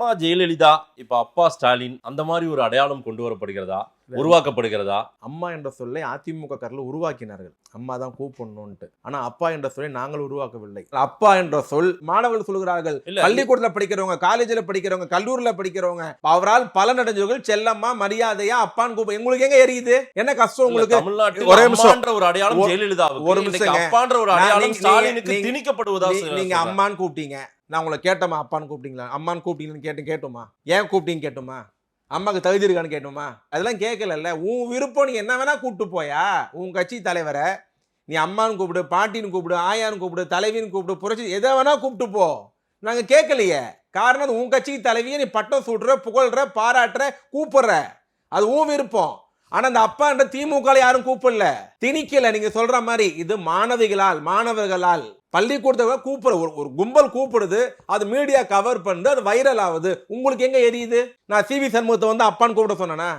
அம்மா ஜெயலலிதா, இப்ப அப்பா ஸ்டாலின், அந்த மாதிரி ஒரு அடையாளம் கொண்டு வரப்படுகிறதா, உருவாக்கப்படுகிறதா? அம்மா என்ற சொல்லை அதிமுக காரர்கள் உருவாக்கினார்கள், அம்மா தான் கூப்பிடணும்ட்டு. ஆனா அப்பா என்ற சொல்லை நாங்கள் உருவாக்கவில்லை. அப்பா என்ற சொல் மாணவர்கள் சொல்கிறார்கள், பள்ளிக்கூடத்துல படிக்கிறவங்க, காலேஜ்ல படிக்கிறவங்க, கல்லூரியில படிக்கிறவங்க, அவரால் பலனடைஞ்சவர்கள் செல்லம்மா மரியாதையா அப்பான்னு கூப்பிட. உங்களுக்கு எங்க எரியுது? என்ன கஷ்டம் உங்களுக்கு? தமிழ்நாட்டில் ஒரே நிமிஷம். அம்மான்ற ஒரு அடையாளம் ஜெயலலிதாவுக்கு, ஒரு நிமிஷம். அப்பான்ற ஒரு அடையாளம் ஸ்டாலினுக்கு திணிக்கப்படுவதா? நீங்க அம்மான்னு கூப்பிட்டீங்க, நான் உங்களை கேட்டோமா அப்பான்னு கூப்பிட்டீங்களா? அம்மான்னு கூப்பிட்டீங்கன்னு கேட்டோமா? ஏன் கூப்பிட்டீங்க கேட்டோமா? அம்மாக்கு தகுதி இருக்கான்னு கேட்டோமா? அதெல்லாம் கேட்கல. உன் விருப்பம், நீ என்ன வேணா கூப்பிட்டு போயா. உன் கட்சி தலைவரை நீ அம்மான்னு கூப்பிடு, பாட்டின்னு கூப்பிடு, ஆயான்னு கூப்பிடு, தலைவின்னு கூப்பிடு, புரட்சி எதை வேணா கூப்பிட்டு போ. நாங்க கேட்கலையே. காரணம், உன் கட்சி தலைவியை நீ பட்டம் சூடுற, புகழ்ற, பாராட்டுற, கூப்பிடுற, அது உன் விருப்பம். ஆனா அந்த அப்பா என்ற திமுக யாரும் கூப்பிடல, திணிக்கல. நீங்க சொல்ற மாதிரி இது மாணவர்களால் பள்ளிக்கூடத்தை கூப்பிடுற ஒரு கும்பல் கூப்பிடுது, அது மீடியா கவர் பண்ணுது, அது வைரல் ஆகுது. உங்களுக்கு எங்க எரியுது? நான் சிவி சண்முகத்தை அப்பான்னு கூப்பிட சொன்னா?